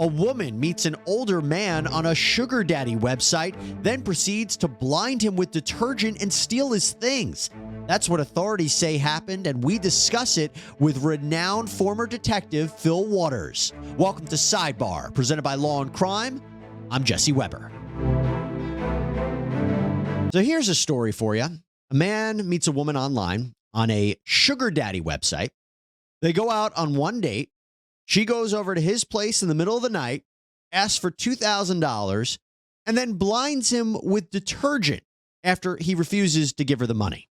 A woman meets an older man on a sugar daddy website, then proceeds to blind him with detergent and steal his things. That's what authorities say happened, and we discuss it with renowned former detective Fil Waters. Welcome to Sidebar, presented by Law&Crime. I'm Jesse Weber. So here's a story for you. A man meets a woman online on a sugar daddy website. They go out on one date. She goes over to his place in the middle of the night, asks for $2,000, and then blinds him with detergent after he refuses to give her the money.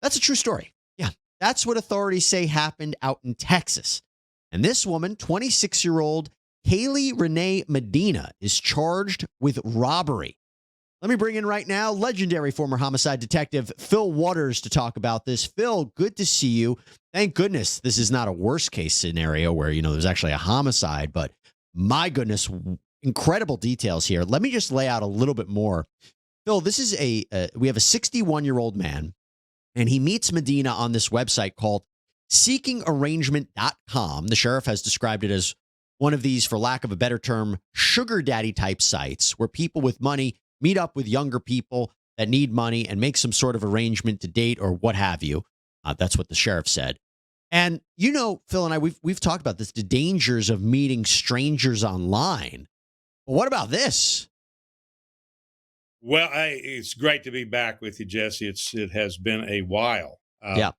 That's a true story. Yeah, that's what authorities say happened out in Texas. And this woman, 26-year-old Kaley Medina, is charged with robbery. Let me bring in right now legendary former homicide detective Fil Waters to talk about this. Phil, good to see you. Thank goodness this is not a worst case scenario where, there's actually a homicide, but my goodness, incredible details here. Let me just lay out a little bit more. Phil, this is we have a 61-year-old man, and he meets Medina on this website called seekingarrangement.com. The sheriff has described it as one of these, for lack of a better term, sugar daddy type sites where people with money meet up with younger people that need money and make some sort of arrangement to date or what have you. That's what the sheriff said. And, Phil and I, we've talked about this, the dangers of meeting strangers online. But what about this? Well, it's great to be back with you, Jesse. It has been a while. Yeah.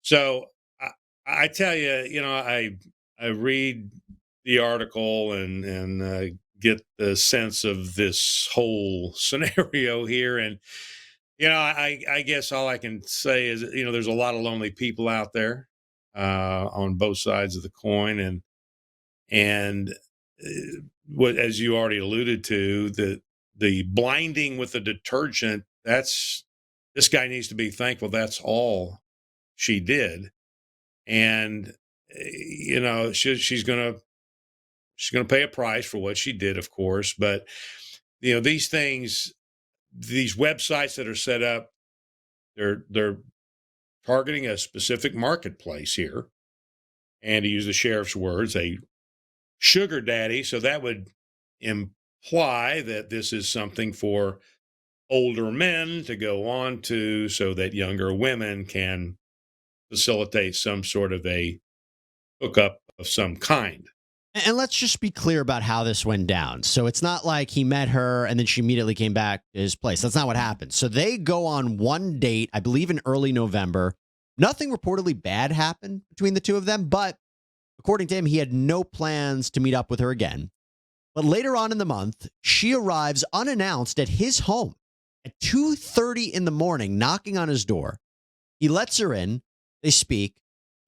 So I tell you, I read the article and get the sense of this whole scenario here. And, I guess all I can say is, there's a lot of lonely people out there on both sides of the coin. And what, as you already alluded to, the blinding with the detergent, this guy needs to be thankful that's all she did. And, she's going to pay a price for what she did, of course. But, these things, these websites that are set up, they're targeting a specific marketplace here. And to use the sheriff's words, a sugar daddy. So that would imply that this is something for older men to go on to so that younger women can facilitate some sort of a hookup of some kind. And let's just be clear about how this went down. So it's not like he met her and then she immediately came back to his place. That's not what happened. So they go on one date, I believe in early November. Nothing reportedly bad happened between the two of them, but according to him, he had no plans to meet up with her again. But later on in the month, she arrives unannounced at his home at 2:30 in the morning, knocking on his door. He lets her in. They speak.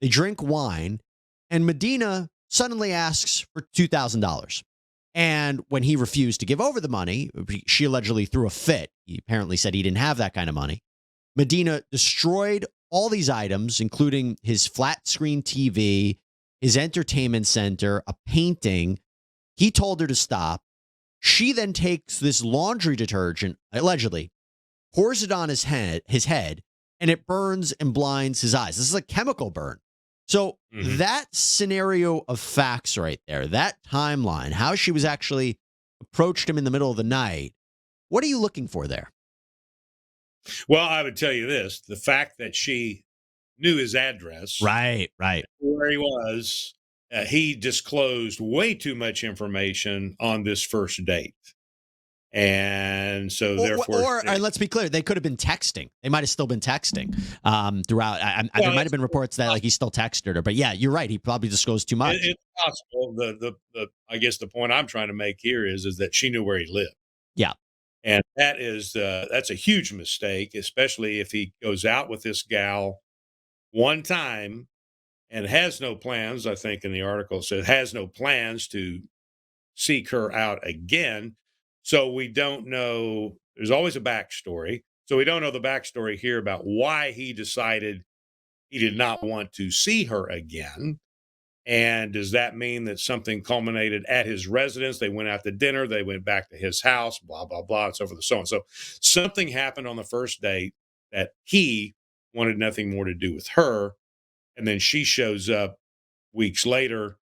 They drink wine. And Medina suddenly asks for $2,000. And when he refused to give over the money, she allegedly threw a fit. He apparently said he didn't have that kind of money. Medina destroyed all these items, including his flat screen TV, his entertainment center, a painting. He told her to stop. She then takes this laundry detergent, allegedly, pours it on his head, and it burns and blinds his eyes. This is a chemical burn. So that scenario of facts right there, that timeline, how she was actually approached him in the middle of the night, what are you looking for there? Well, I would tell you this, the fact that she knew his address. Right. Where he was, he disclosed way too much information on this first date. And so therefore, and let's be clear, they could have been texting. They might have still been texting throughout. There might have been reports that like he still texted her, but yeah, you're right. He probably disclosed too much. It's possible. I guess the point I'm trying to make here is that she knew where he lived. Yeah. And that's a huge mistake, especially if he goes out with this gal one time and has no plans. I think in the article said has no plans to seek her out again. So we don't know. There's always a backstory. So we don't know the backstory here about why he decided he did not want to see her again. And does that mean that something culminated at his residence? They went out to dinner. They went back to his house, blah, blah, blah, and so forth and so on. So something happened on the first date that he wanted nothing more to do with her. And then she shows up weeks later,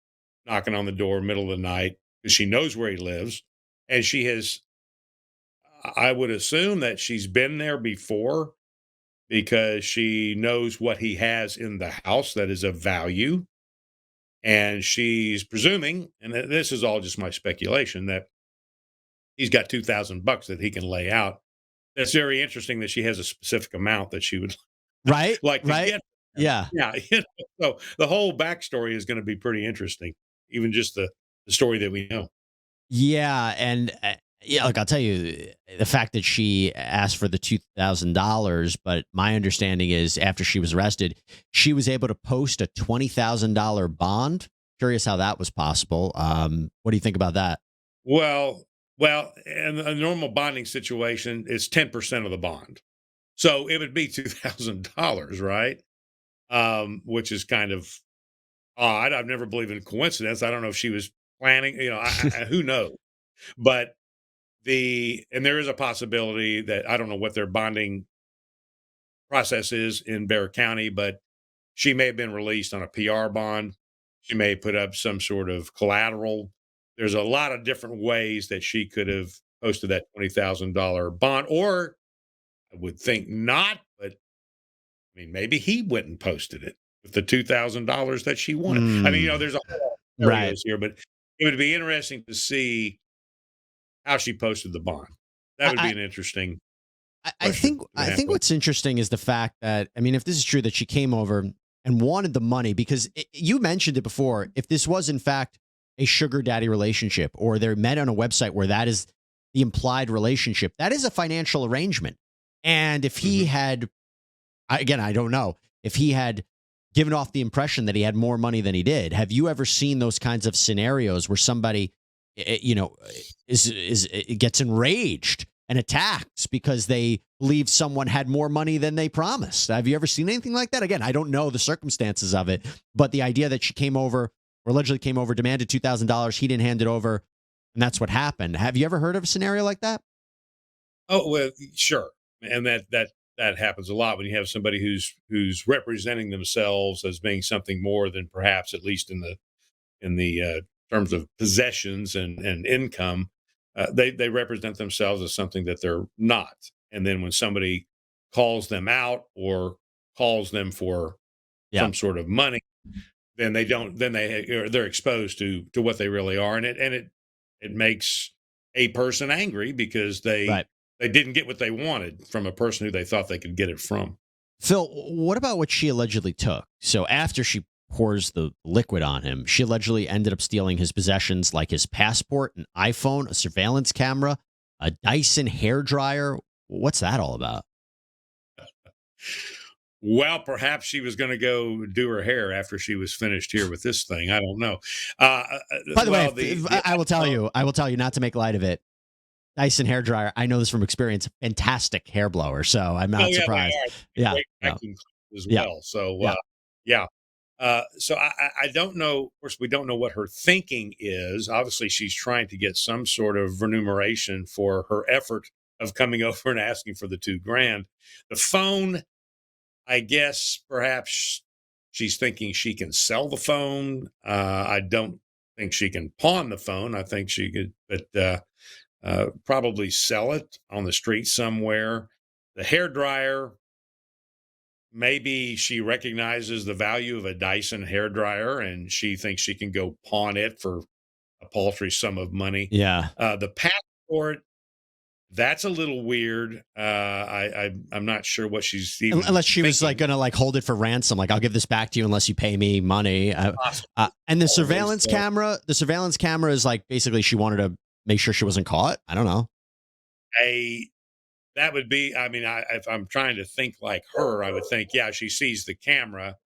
knocking on the door, middle of the night, because she knows where he lives, and she has. I would assume that she's been there before because she knows what he has in the house that is of value, and she's presuming, and this is all just my speculation, that he's got $2,000 that he can lay out. That's very interesting that she has a specific amount that she would Right. like to Right. get. Yeah. Yeah. So the whole backstory is going to be pretty interesting, even just the story that we know. Yeah, and yeah, look, I'll tell you the fact that she asked for the $2,000, but my understanding is after she was arrested, she was able to post a $20,000 bond. Curious how that was possible. What do you think about that? Well, well, in a normal bonding situation, it's 10% of the bond. So it would be $2,000, right? Which is kind of odd. I've never believed in coincidence. I don't know if she was planning, who knows? But and there is a possibility that I don't know what their bonding process is in Bexar County, but she may have been released on a PR bond. She may put up some sort of collateral. There's a lot of different ways that she could have posted that $20,000 bond, or I would think not, but I mean, maybe he went and posted it with the $2,000 that she wanted. I mean, Mm, there's a whole right. scenarios here, but it would be interesting to see how she posted the bond. That would be I, an interesting I question think to I have think to. what's interesting is the fact that I mean, if this is true that she came over and wanted the money because you mentioned it before, if this was in fact a sugar daddy relationship or they're met on a website where that is the implied relationship, that is a financial arrangement. And if he Mhm. had, again, I don't know if he had given off the impression that he had more money than he did. Have you ever seen those kinds of scenarios where somebody, you know, is gets enraged and attacks because they believe someone had more money than they promised? Have you ever seen anything like that? Again, I don't know the circumstances of it, but the idea that she came over or allegedly came over, demanded $2,000, he didn't hand it over, and that's what happened. Have you ever heard of a scenario like that? Oh, well, sure. And that happens a lot when you have somebody who's representing themselves as being something more than perhaps, at least in the terms of possessions and income. They represent themselves as something that they're not. And then when somebody calls them out or calls them for Yeah. some sort of money, then they don't. Then they're exposed to what they really are, and it makes a person angry because Right. they didn't get what they wanted from a person who they thought they could get it from. Phil, what about what she allegedly took? So after she pours the liquid on him, she allegedly ended up stealing his possessions like his passport, an iPhone, a surveillance camera, a Dyson hair dryer. What's that all about? Well, perhaps she was going to go do her hair after she was finished here with this thing. I don't know. Uh, uh, By the way, well, the I will tell you not to make light of it. Dyson hair dryer. I know this from experience. Fantastic hair blower. So I'm oh not yeah, they surprised. are Yeah. great No. vacuum cleaners as Yeah. well. So Yeah. yeah. So I don't know. Of course, we don't know what her thinking is. Obviously, she's trying to get some sort of remuneration for her effort of coming over and asking for the 2 grand. The phone, I guess, perhaps she's thinking she can sell the phone. I don't think she can pawn the phone. I think she could, but probably sell it on the street somewhere. The hair dryer, maybe she recognizes the value of a Dyson hair dryer and she thinks she can go pawn it for a paltry sum of money. Yeah. The passport, that's a little weird. I'm not sure what she's even Unless she was like thinking. gonna like hold it for ransom, like I'll give this back to you unless you pay me money. Possibly, And probably so. the surveillance camera is like basically she wanted to make sure she wasn't caught. I don't know. A That would be. I mean, if I'm trying to think like her, I would think, yeah, she sees the camera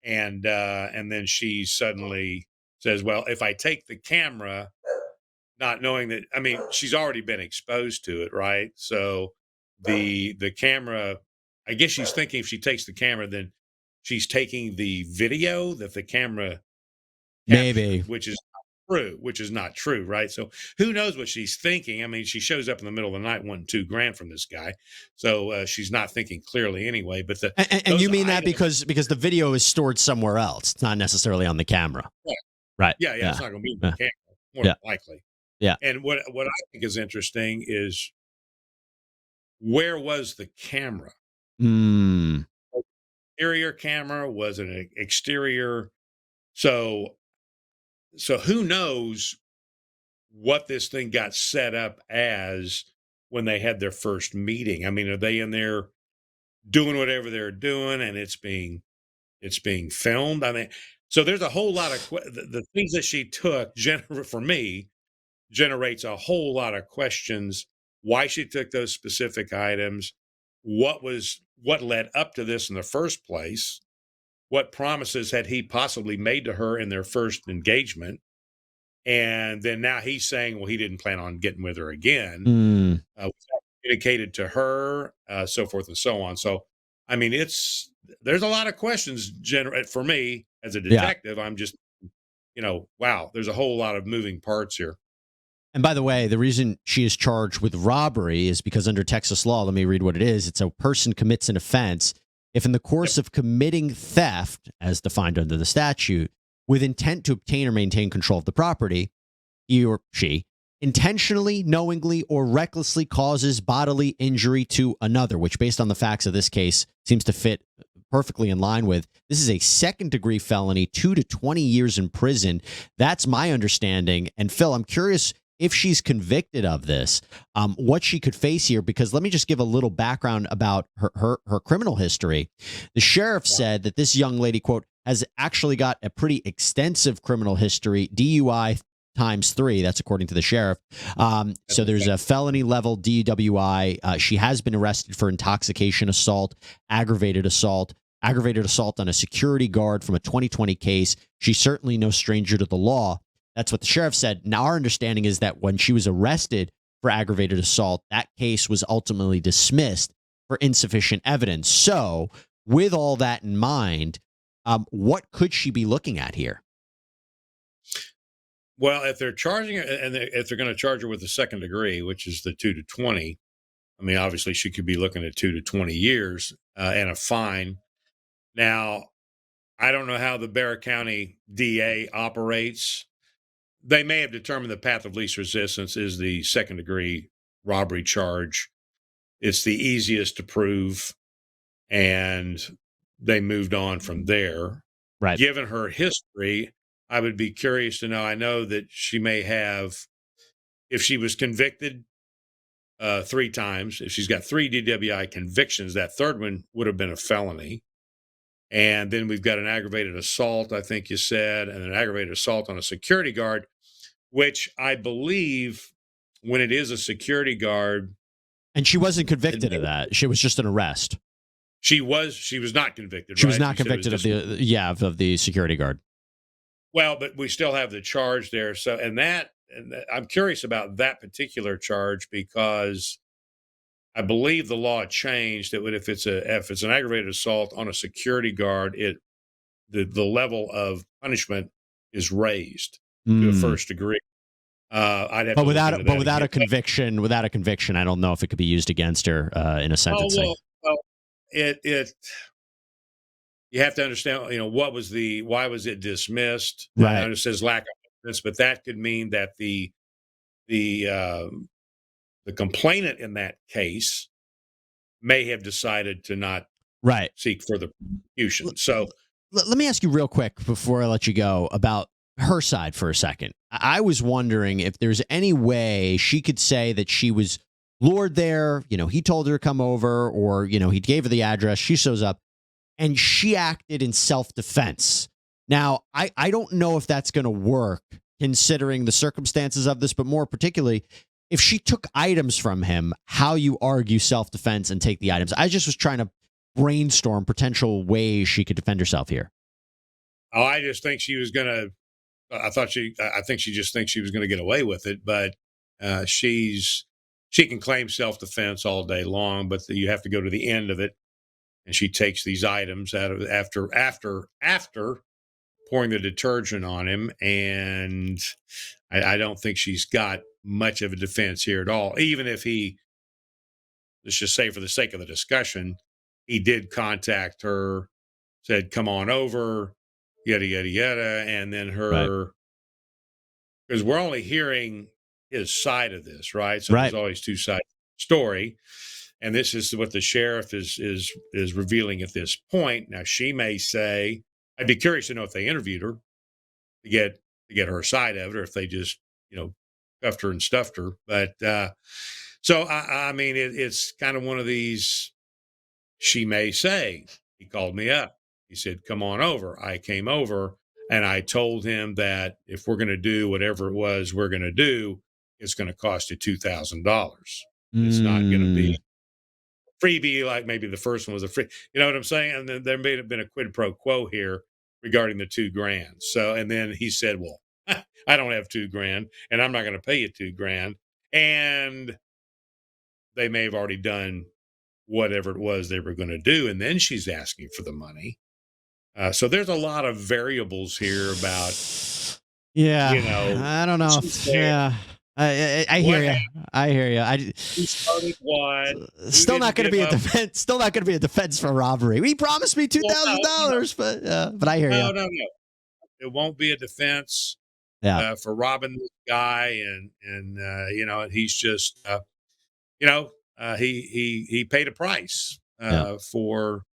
and then she suddenly says, "Well, if I take the camera." Not knowing that, I mean, she's already been exposed to it, right? So the camera, I guess she's thinking if she takes the camera, then she's taking the video that the camera Maybe. captured, which is not true, right? So who knows what she's thinking? I mean, she shows up in the middle of the night wanting 2 grand from this guy, so she's not thinking clearly anyway. But And those you mean that items, because the video is stored somewhere else. It's not necessarily on the camera. yeah, Right. yeah, Yeah. it's not going to be in the Yeah. camera. more Yeah. than likely. Yeah. And what I think is interesting is where was the camera? Mm. Interior camera? Was it an exterior? So who knows what this thing got set up as when they had their first meeting? I mean, are they in there doing whatever they're doing and it's being filmed? I mean, so there's a whole lot of the things that she took for me generates a whole lot of questions. Why she took those specific items, what led up to this in the first place, what promises had he possibly made to her in their first engagement, and then now he's saying, well, he didn't plan on getting with her again. Mm. Was that communicated to her, so forth and so on. So, I mean, there's a lot of questions generate for me as a Yeah. detective. I'm just, wow, there's a whole lot of moving parts here. And by the way, the reason she is charged with robbery is because under Texas law, let me read what it is. It's a person commits an offense if in the course of committing theft, as defined under the statute, with intent to obtain or maintain control of the property, he or she intentionally, knowingly, or recklessly causes bodily injury to another, which based on the facts of this case seems to fit perfectly in line with. This is a second-degree felony, 2 to 20 years in prison. That's my understanding. And Phil, I'm curious if she's convicted of this, what she could face here, because let me just give a little background about her criminal history. The sheriff said that this young lady, quote, has actually got a pretty extensive criminal history, DUI × 3. That's according to the sheriff. So there's a felony level DUI. She has been arrested for intoxication assault, aggravated assault on a security guard from a 2020 case. She's certainly no stranger to the law. That's what the sheriff said. Now, our understanding is that when she was arrested for aggravated assault, that case was ultimately dismissed for insufficient evidence. So with all that in mind, what could she be looking at here? Well, if they're charging her, and if they're going to charge her with the second degree, which is the 2 to 20, I mean, obviously she could be looking at 2 to 20 years and a fine. Now, I don't know how the Bexar County DA operates. They may have determined the path of least resistance is the second degree robbery charge. It's the easiest to prove, and they moved on from there. Right. Given her history, I would be curious to know. I know that she may have, if she was convicted 3 times, if she's got 3 DWI convictions, that third one would have been a felony. And then we've got an aggravated assault, I think you said, and an aggravated assault on a security guard, which I believe when it is a security guard. And she wasn't convicted of that. She was just an arrest. She was not convicted. She was not convicted of the security guard. Well, but we still have the charge there. So, and I'm curious about that particular charge because I believe the law changed that if it's an aggravated assault on a security guard, the level of punishment is raised to a first degree. I'd have but to without a conviction, I don't know if it could be used against her in a sentencing. Well, you have to understand, why was it dismissed? Right. It says lack of evidence, but that could mean that the complainant in that case may have decided to not seek further prosecution. So let me ask you real quick before I let you go about her side for a second. I was wondering if there's any way she could say that she was lured there, he told her to come over, or, he gave her the address, she shows up, and she acted in self-defense. Now, I don't know if that's going to work considering the circumstances of this, but more particularly, if she took items from him, how you argue self-defense and take the items. I just was trying to brainstorm potential ways she could defend herself here. Oh, I just think she was going to, I think she just thinks she was going to get away with it, but she can claim self-defense all day long, but you have to go to the end of it. And she takes these items out of after pouring the detergent on him. And I don't think she's got much of a defense here at all. Even if let's just say for the sake of the discussion, he did contact her, said, come on over, yada, yada, yada. And then her because we're only hearing his side of this, right? So Right. there's always two sides of the story. And this is what the sheriff is revealing at this point. Now, she may say, I'd be curious to know if they interviewed her to get her side of it, or if they just, cuffed her and stuffed her. But so I mean, it's kind of one of these. She may say, he called me up. He said, "Come on over." I came over, and I told him that if we're going to do whatever it was we're going to do, it's going to cost you $2,000. It's not going to be freebie like maybe the first one was a free. You know what I'm saying? And then there may have been a quid pro quo here regarding the $2,000. So, and then he said, "Well, I don't have $2,000, and I'm not going to pay you $2,000." And they may have already done whatever it was they were going to do, and then she's asking for the money. So there's a lot of variables here about. Yeah, I don't know. Yeah. I hear you. I hear you. He started what? Still not going to be a defense. Still not going to be a defense for robbery. He promised me $2,000, but I hear you. No. It won't be a defense. Yeah. For robbing this guy, and he's just he paid a price for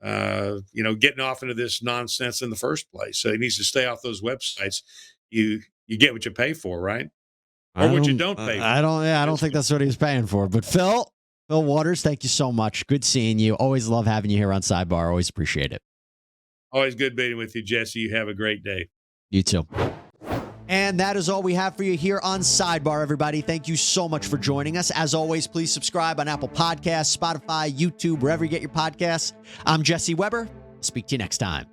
getting off into this nonsense in the first place. So he needs to stay off those websites. You get what you pay for, right? Or what you don't pay for. I don't think that's what he was paying for. But Fil Waters, thank you so much. Good seeing you. Always love having you here on Sidebar. Always appreciate it. Always good being with you, Jesse. You have a great day. You too. And that is all we have for you here on Sidebar, everybody. Thank you so much for joining us. As always, please subscribe on Apple Podcasts, Spotify, YouTube, wherever you get your podcasts. I'm Jesse Weber. Speak to you next time.